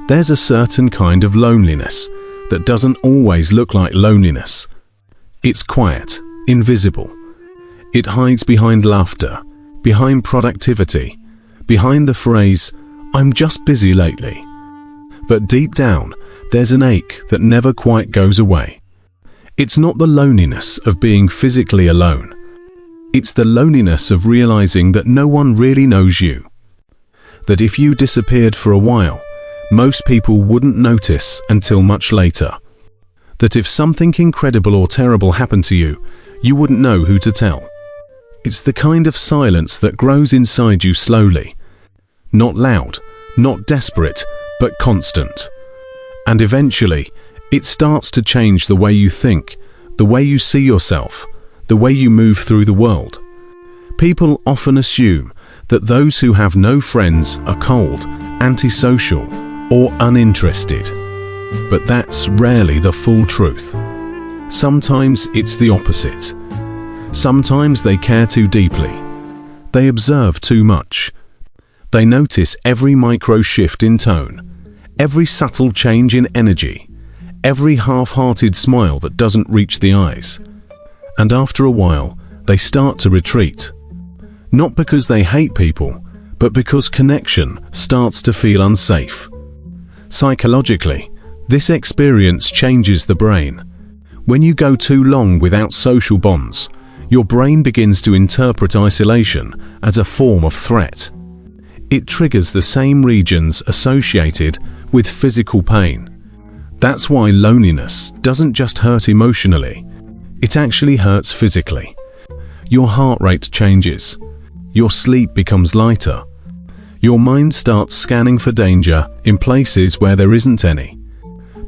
There's a certain kind of loneliness that doesn't always look like loneliness. It's quiet, invisible. It hides behind laughter, behind productivity, behind the phrase, "I'm just busy lately." But deep down, there's an ache that never quite goes away. It's not the loneliness of being physically alone. It's the loneliness of realizing that no one really knows you. That if you disappeared for a while, most people wouldn't notice until much later. That if something incredible or terrible happened to you, you wouldn't know who to tell. It's the kind of silence that grows inside you slowly. Not loud, not desperate, but constant. And eventually, it starts to change the way you think, the way you see yourself, the way you move through the world. People often assume that those who have no friends are cold, antisocial, or uninterested. But that's rarely the full truth. Sometimes it's the opposite. Sometimes they care too deeply. They observe too much. They notice every micro shift in tone, every subtle change in energy, every half-hearted smile that doesn't reach the eyes. And after a while, they start to retreat. Not because they hate people, but because connection starts to feel unsafe. Psychologically, this experience changes the brain. When you go too long without social bonds, your brain begins to interpret isolation as a form of threat. It triggers the same regions associated with physical pain. That's why loneliness doesn't just hurt emotionally, it actually hurts physically. Your heart rate changes, your sleep becomes lighter, your mind starts scanning for danger in places where there isn't any.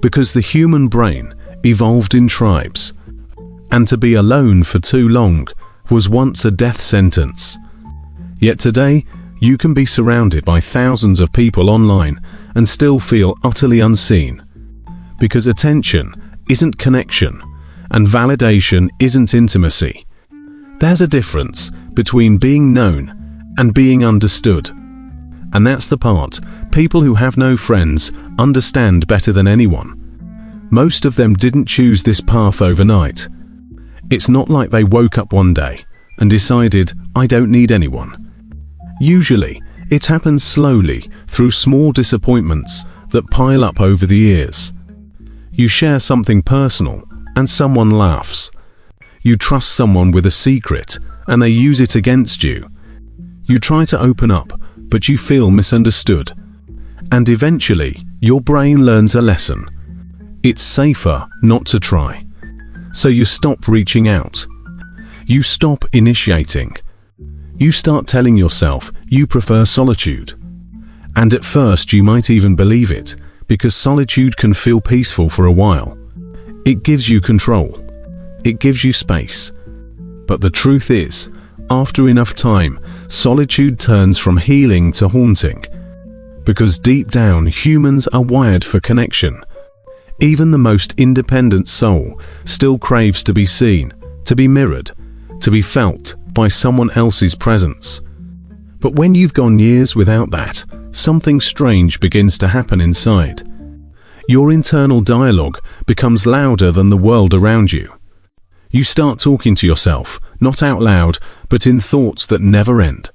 Because the human brain evolved in tribes, and to be alone for too long was once a death sentence. Yet today, you can be surrounded by thousands of people online and still feel utterly unseen. Because attention isn't connection, and validation isn't intimacy. There's a difference between being known and being understood. And that's the part people who have no friends understand better than anyone. Most of them didn't choose this path overnight. It's not like they woke up one day and decided, "I don't need anyone." Usually, it happens slowly through small disappointments that pile up over the years. You share something personal and someone laughs. You trust someone with a secret and they use it against you. You try to open up, but you feel misunderstood. And eventually, your brain learns a lesson. It's safer not to try. So you stop reaching out. You stop initiating. You start telling yourself you prefer solitude. And at first you might even believe it, because solitude can feel peaceful for a while. It gives you control. It gives you space. But the truth is, after enough time, solitude turns from healing to haunting. Because deep down, humans are wired for connection. Even the most independent soul still craves to be seen, to be mirrored, to be felt by someone else's presence. But when you've gone years without that, something strange begins to happen inside. Your internal dialogue becomes louder than the world around you. You start talking to yourself, not out loud, but in thoughts that never end.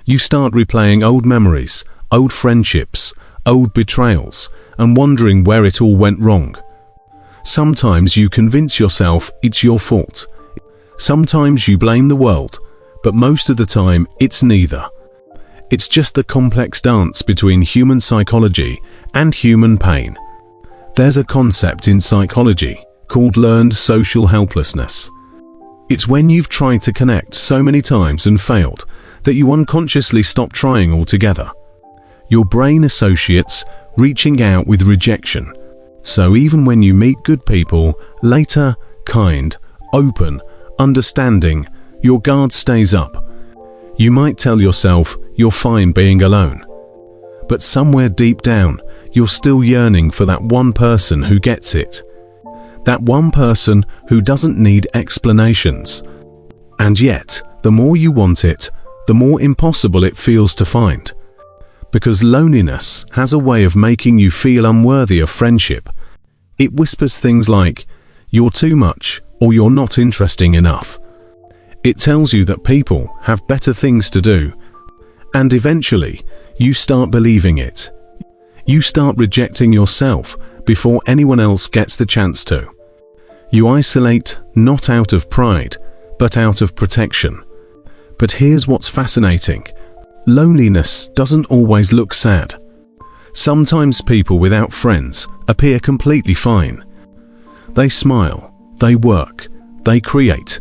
You start replaying old memories, old friendships, old betrayals, and wondering where it all went wrong. Sometimes you convince yourself it's your fault. Sometimes you blame the world, but most of the time it's neither. It's just the complex dance between human psychology and human pain. There's a concept in psychology called learned social helplessness. It's when you've tried to connect so many times and failed that you unconsciously stop trying altogether. Your brain associates reaching out with rejection. So even when you meet good people, later, kind, open, understanding, your guard stays up. You might tell yourself you're fine being alone. But somewhere deep down, you're still yearning for that one person who gets it. That one person who doesn't need explanations. And yet, the more you want it, the more impossible it feels to find. Because loneliness has a way of making you feel unworthy of friendship. It whispers things like, "You're too much," or "You're not interesting enough." It tells you that people have better things to do. And eventually, you start believing it. You start rejecting yourself before anyone else gets the chance to. You isolate not out of pride, but out of protection. But here's what's fascinating. Loneliness doesn't always look sad. Sometimes people without friends appear completely fine. They smile, they work, they create,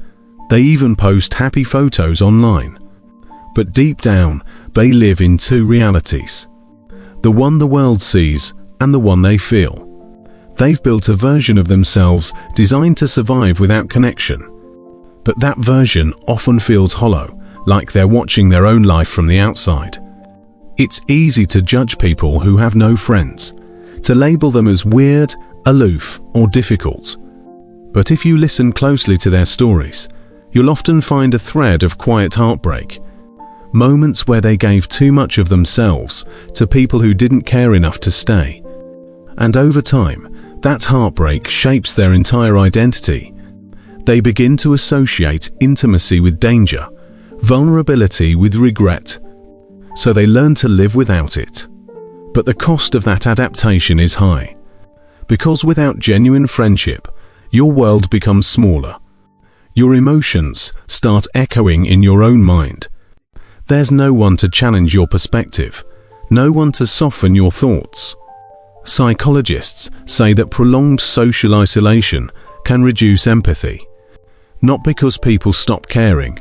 they even post happy photos online. But deep down, they live in two realities. The one the world sees and the one they feel. They've built a version of themselves designed to survive without connection. But that version often feels hollow, like they're watching their own life from the outside. It's easy to judge people who have no friends, to label them as weird, aloof, or difficult. But if you listen closely to their stories, you'll often find a thread of quiet heartbreak. Moments where they gave too much of themselves to people who didn't care enough to stay. And over time, that heartbreak shapes their entire identity. They begin to associate intimacy with danger, vulnerability with regret. So they learn to live without it. But the cost of that adaptation is high. Because without genuine friendship, your world becomes smaller. Your emotions start echoing in your own mind. There's no one to challenge your perspective, no one to soften your thoughts. Psychologists say that prolonged social isolation can reduce empathy. Not because people stop caring,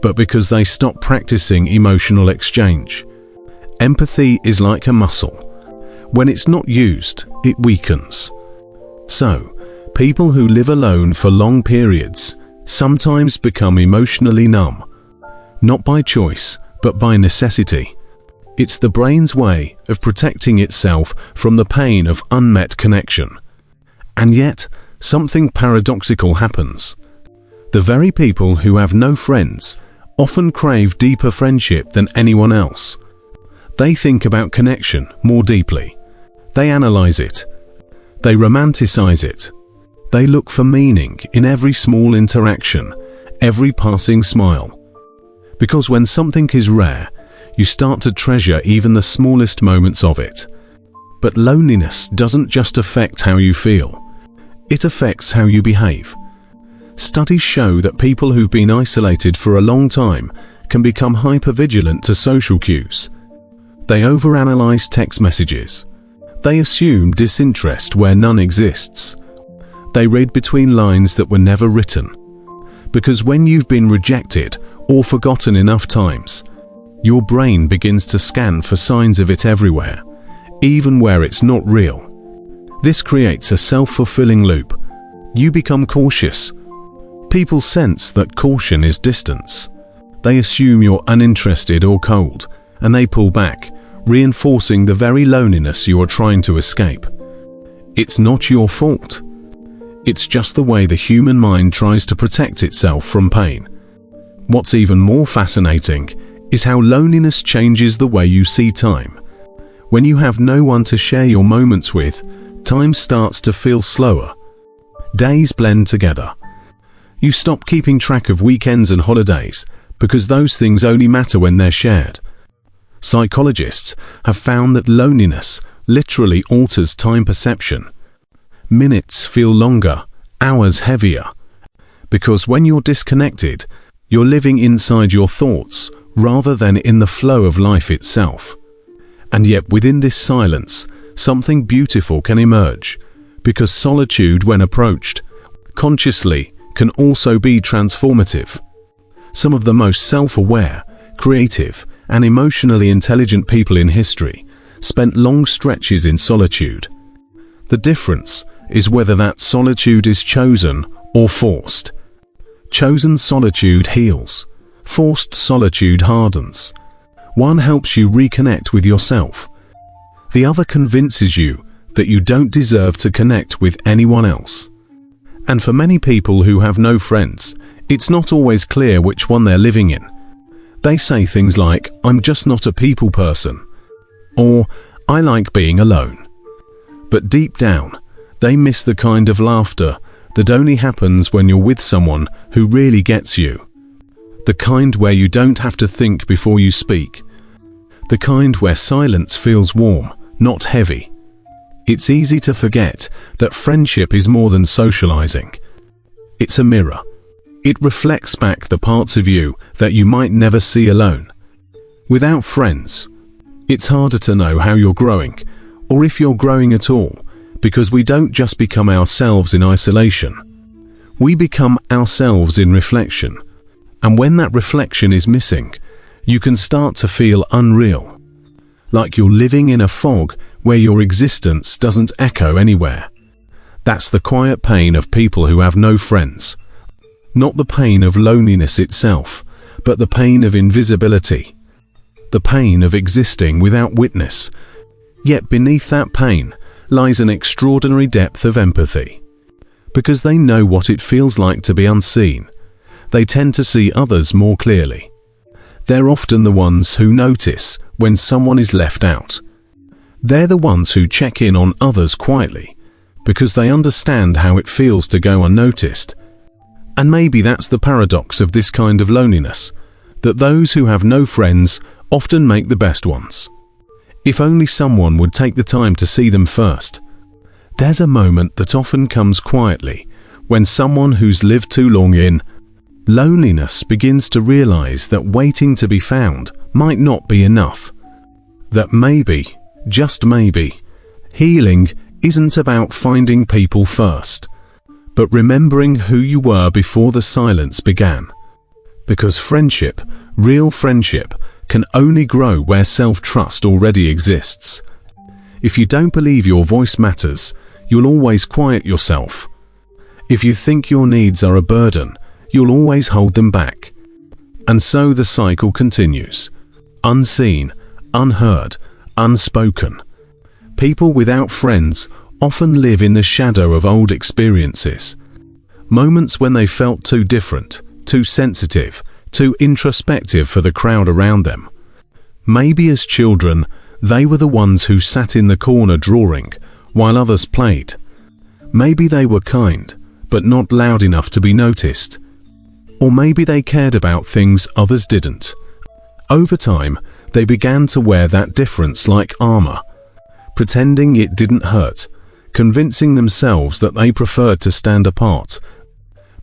but because they stop practicing emotional exchange. Empathy is like a muscle. When it's not used, it weakens. So, people who live alone for long periods sometimes become emotionally numb. Not by choice, but by necessity. It's the brain's way of protecting itself from the pain of unmet connection. And yet, something paradoxical happens. The very people who have no friends often crave deeper friendship than anyone else. They think about connection more deeply. They analyze it. They romanticize it. They look for meaning in every small interaction, every passing smile. Because when something is rare, you start to treasure even the smallest moments of it. But loneliness doesn't just affect how you feel. It affects how you behave. Studies show that people who've been isolated for a long time can become hypervigilant to social cues. They overanalyze text messages. They assume disinterest where none exists. They read between lines that were never written. Because when you've been rejected or forgotten enough times, your brain begins to scan for signs of it everywhere, even where it's not real. This creates a self-fulfilling loop. You become cautious. People sense that caution is distance. They assume you're uninterested or cold, and they pull back, reinforcing the very loneliness you are trying to escape. It's not your fault. It's just the way the human mind tries to protect itself from pain. What's even more fascinating is how loneliness changes the way you see time. When you have no one to share your moments with, time starts to feel slower. Days blend together. You stop keeping track of weekends and holidays because those things only matter when they're shared. Psychologists have found that loneliness literally alters time perception. Minutes feel longer, hours heavier. Because when you're disconnected, you're living inside your thoughts rather than in the flow of life itself. And yet within this silence, something beautiful can emerge. Because solitude, when approached consciously, can also be transformative. Some of the most self-aware, creative, and emotionally intelligent people in history spent long stretches in solitude. The difference is whether that solitude is chosen or forced. Chosen solitude heals. Forced solitude hardens. One helps you reconnect with yourself. The other convinces you that you don't deserve to connect with anyone else. And for many people who have no friends, it's not always clear which one they're living in. They say things like, "I'm just not a people person." or "I like being alone." But deep down, they miss the kind of laughter that only happens when you're with someone who really gets you. The kind where you don't have to think before you speak. The kind where silence feels warm, not heavy. It's easy to forget that friendship is more than socializing. It's a mirror. It reflects back the parts of you that you might never see alone. Without friends, it's harder to know how you're growing, or if you're growing at all, because we don't just become ourselves in isolation. We become ourselves in reflection. And when that reflection is missing, you can start to feel unreal. Like you're living in a fog where your existence doesn't echo anywhere. That's the quiet pain of people who have no friends. Not the pain of loneliness itself, but the pain of invisibility. The pain of existing without witness. Yet beneath that pain lies an extraordinary depth of empathy. Because they know what it feels like to be unseen, they tend to see others more clearly. They're often the ones who notice when someone is left out. They're the ones who check in on others quietly, because they understand how it feels to go unnoticed. And maybe that's the paradox of this kind of loneliness, that those who have no friends often make the best ones. If only someone would take the time to see them first. There's a moment that often comes quietly, when someone who's lived too long in loneliness begins to realize that waiting to be found might not be enough. That maybe, just maybe, healing isn't about finding people first, but remembering who you were before the silence began. Because friendship, real friendship, can only grow where self-trust already exists. If you don't believe your voice matters, you'll always quiet yourself. If you think your needs are a burden, you'll always hold them back. And so the cycle continues. Unseen, unheard, unspoken. People without friends often live in the shadow of old experiences. Moments when they felt too different, too sensitive, too introspective for the crowd around them. Maybe as children, they were the ones who sat in the corner drawing, while others played. Maybe they were kind, but not loud enough to be noticed. Or maybe they cared about things others didn't. Over time, they began to wear that difference like armor, pretending it didn't hurt, convincing themselves that they preferred to stand apart.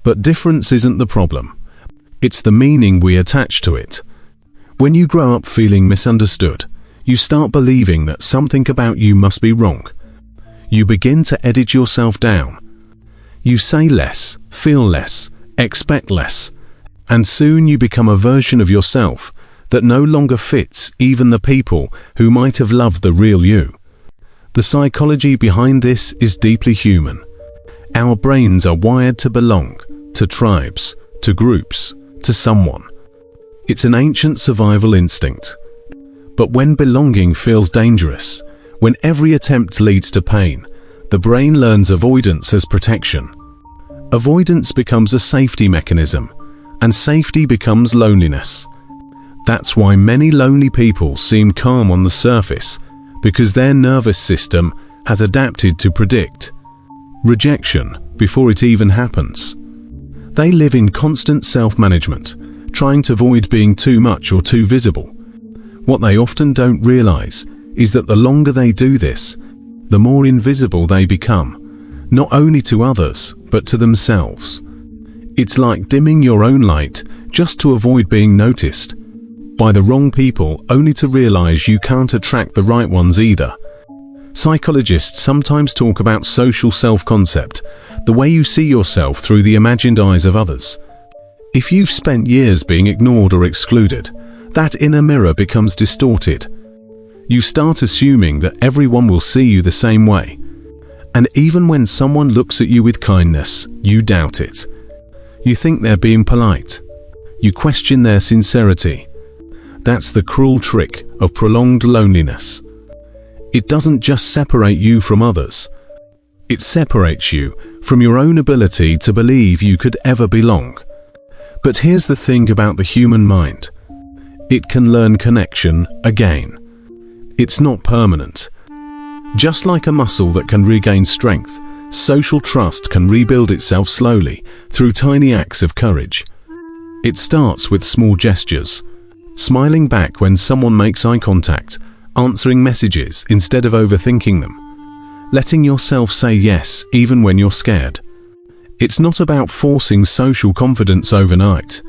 But difference isn't the problem. It's the meaning we attach to it. When you grow up feeling misunderstood, you start believing that something about you must be wrong. You begin to edit yourself down. You say less, feel less, expect less, and soon you become a version of yourself that no longer fits even the people who might have loved the real you. The psychology behind this is deeply human. Our brains are wired to belong, to tribes, to groups, to someone. It's an ancient survival instinct. But when belonging feels dangerous, when every attempt leads to pain, the brain learns avoidance as protection. Avoidance becomes a safety mechanism, and safety becomes loneliness. That's why many lonely people seem calm on the surface, because their nervous system has adapted to predict rejection before it even happens. They live in constant self-management, trying to avoid being too much or too visible. What they often don't realize is that the longer they do this, the more invisible they become, not only to others, but to themselves. It's like dimming your own light just to avoid being noticed by the wrong people, only to realize you can't attract the right ones either. Psychologists sometimes talk about social self-concept, the way you see yourself through the imagined eyes of others. If you've spent years being ignored or excluded, that inner mirror becomes distorted. You start assuming that everyone will see you the same way. And even when someone looks at you with kindness, you doubt it. You think they're being polite. You question their sincerity. That's the cruel trick of prolonged loneliness. It doesn't just separate you from others. It separates you from your own ability to believe you could ever belong. But here's the thing about the human mind. It can learn connection again. It's not permanent. Just like a muscle that can regain strength, social trust can rebuild itself slowly through tiny acts of courage. It starts with small gestures, smiling back when someone makes eye contact, answering messages instead of overthinking them, letting yourself say yes even when you're scared. It's not about forcing social confidence overnight.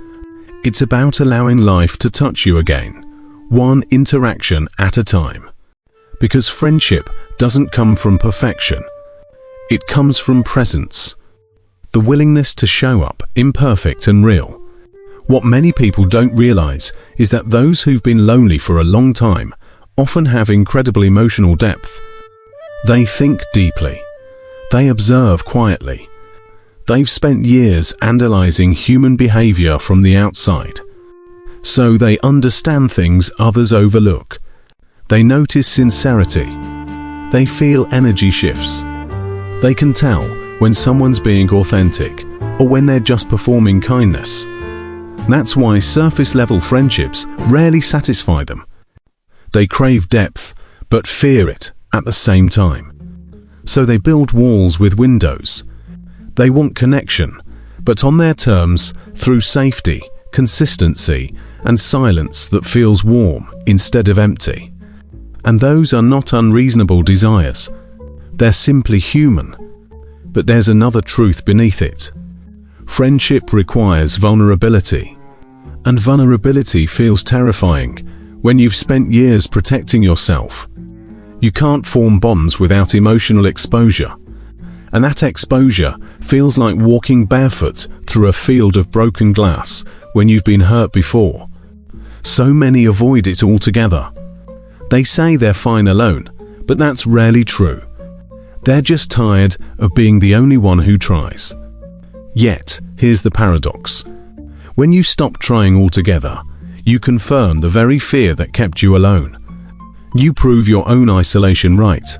It's about allowing life to touch you again, one interaction at a time. Because friendship doesn't come from perfection. It comes from presence. The willingness to show up, imperfect and real. What many people don't realize is that those who've been lonely for a long time often have incredible emotional depth. They think deeply. They observe quietly. They've spent years analyzing human behavior from the outside. So they understand things others overlook. They notice sincerity. They feel energy shifts. They can tell when someone's being authentic or when they're just performing kindness. That's why surface-level friendships rarely satisfy them. They crave depth, but fear it at the same time. So they build walls with windows. They want connection, but on their terms, through safety, consistency, and silence that feels warm instead of empty. And those are not unreasonable desires. They're simply human. But there's another truth beneath it. Friendship requires vulnerability. And vulnerability feels terrifying when you've spent years protecting yourself. You can't form bonds without emotional exposure. And that exposure feels like walking barefoot through a field of broken glass when you've been hurt before. So many avoid it altogether. They say they're fine alone, but that's rarely true. They're just tired of being the only one who tries. Yet, here's the paradox. When you stop trying altogether, you confirm the very fear that kept you alone. You prove your own isolation right.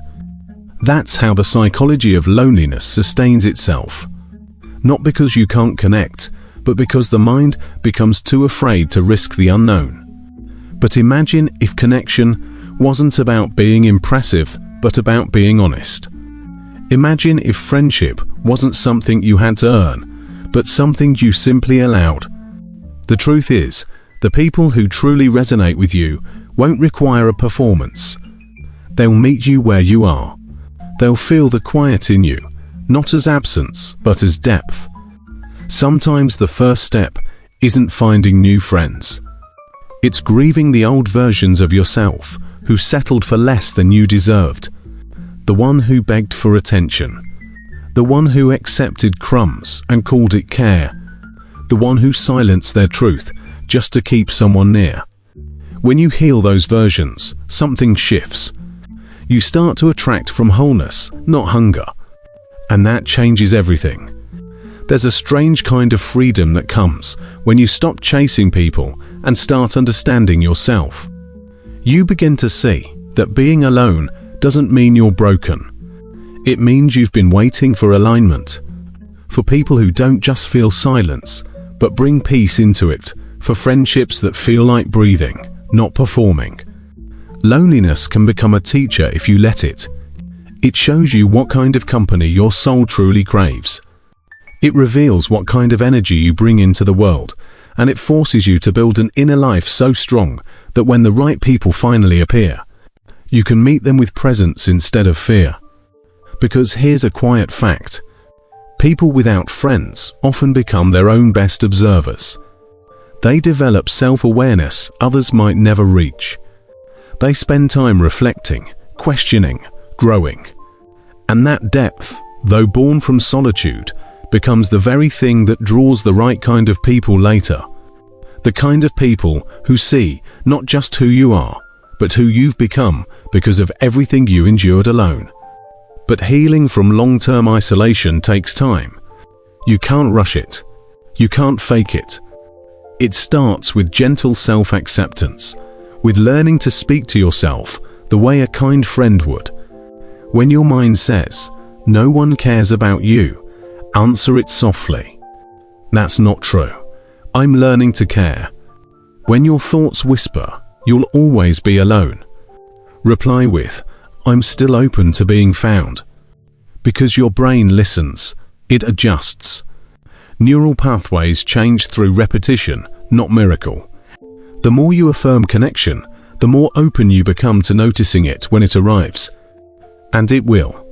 That's how the psychology of loneliness sustains itself. Not because you can't connect, but because the mind becomes too afraid to risk the unknown. But imagine if connection wasn't about being impressive, but about being honest. Imagine if friendship wasn't something you had to earn, but something you simply allowed. The truth is, the people who truly resonate with you won't require a performance. They'll meet you where you are. They'll feel the quiet in you, not as absence, but as depth. Sometimes the first step isn't finding new friends. It's grieving the old versions of yourself who settled for less than you deserved. The one who begged for attention. The one who accepted crumbs and called it care. The one who silenced their truth just to keep someone near. When you heal those versions, something shifts. You start to attract from wholeness, not hunger. And that changes everything. There's a strange kind of freedom that comes when you stop chasing people and start understanding yourself. You begin to see that being alone doesn't mean you're broken. It means you've been waiting for alignment. For people who don't just feel silence, but bring peace into it. For friendships that feel like breathing, not performing. Loneliness can become a teacher if you let it. It shows you what kind of company your soul truly craves. It reveals what kind of energy you bring into the world, and it forces you to build an inner life so strong that when the right people finally appear, you can meet them with presence instead of fear. Because here's a quiet fact. People without friends often become their own best observers. They develop self-awareness others might never reach. They spend time reflecting, questioning, growing. And that depth, though born from solitude, becomes the very thing that draws the right kind of people later. The kind of people who see not just who you are, but who you've become because of everything you endured alone. But healing from long-term isolation takes time. You can't rush it. You can't fake it. It starts with gentle self-acceptance, with learning to speak to yourself the way a kind friend would. When your mind says, "No one cares about you," answer it softly. "That's not true. I'm learning to care." When your thoughts whisper, you'll always be alone. Reply with, "I'm still open to being found." Because your brain listens, it adjusts. Neural pathways change through repetition, not miracle. The more you affirm connection, the more open you become to noticing it when it arrives. And it will.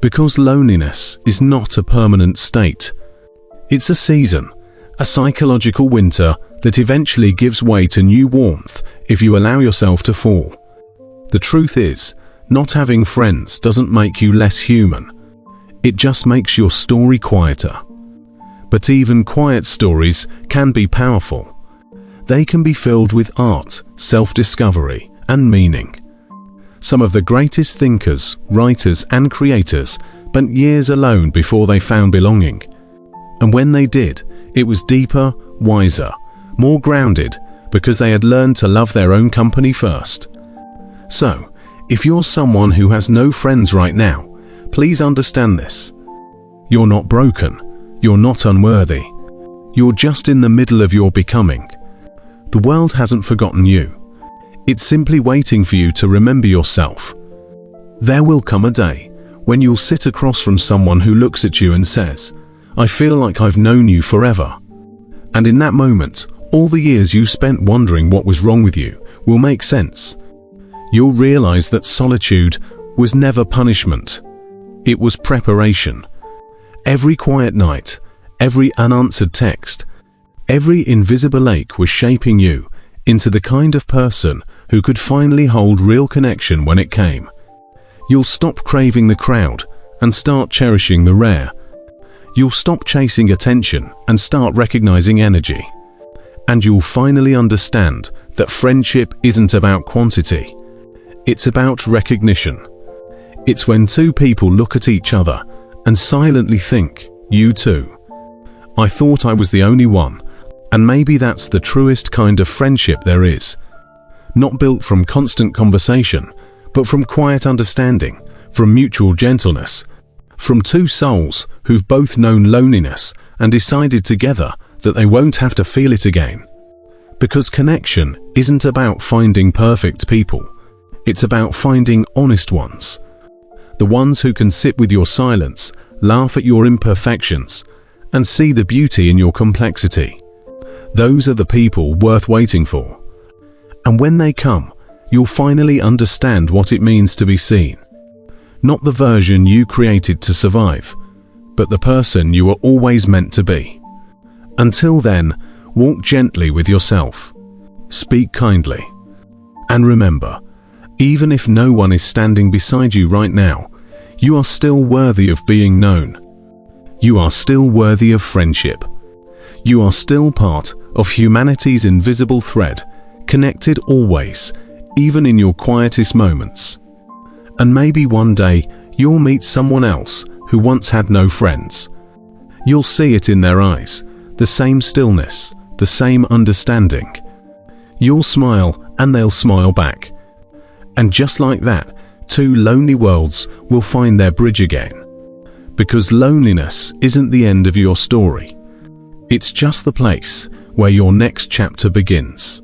Because loneliness is not a permanent state. It's a season, a psychological winter that eventually gives way to new warmth if you allow yourself to fall. The truth is, not having friends doesn't make you less human. It just makes your story quieter. But even quiet stories can be powerful. They can be filled with art, self-discovery, and meaning. Some of the greatest thinkers, writers, and creators spent years alone before they found belonging. And when they did, it was deeper, wiser, more grounded, because they had learned to love their own company first. So, if you're someone who has no friends right now, please understand this. You're not broken. You're not unworthy. You're just in the middle of your becoming. The world hasn't forgotten you. It's simply waiting for you to remember yourself. There will come a day when you'll sit across from someone who looks at you and says, "I feel like I've known you forever." And in that moment, all the years you spent wondering what was wrong with you will make sense. You'll realize that solitude was never punishment. It was preparation. Every quiet night, every unanswered text, every invisible ache was shaping you into the kind of person who could finally hold real connection when it came. You'll stop craving the crowd and start cherishing the rare. You'll stop chasing attention and start recognizing energy. And you'll finally understand that friendship isn't about quantity. It's about recognition. It's when two people look at each other and silently think, "You too. I thought I was the only one." And maybe that's the truest kind of friendship there is. Not built from constant conversation, but from quiet understanding, from mutual gentleness, from two souls who've both known loneliness and decided together that they won't have to feel it again. Because connection isn't about finding perfect people. It's about finding honest ones. The ones who can sit with your silence, laugh at your imperfections, and see the beauty in your complexity. Those are the people worth waiting for. And when they come, you'll finally understand what it means to be seen. Not the version you created to survive, but the person you were always meant to be. Until then, walk gently with yourself. Speak kindly. And remember, even if no one is standing beside you right now, you are still worthy of being known. You are still worthy of friendship. You are still part of humanity's invisible thread, connected always, even in your quietest moments. And maybe one day you'll meet someone else who once had no friends. You'll see it in their eyes, the same stillness, the same understanding. You'll smile and they'll smile back. And just like that, two lonely worlds will find their bridge again. Because loneliness isn't the end of your story. It's just the place where your next chapter begins.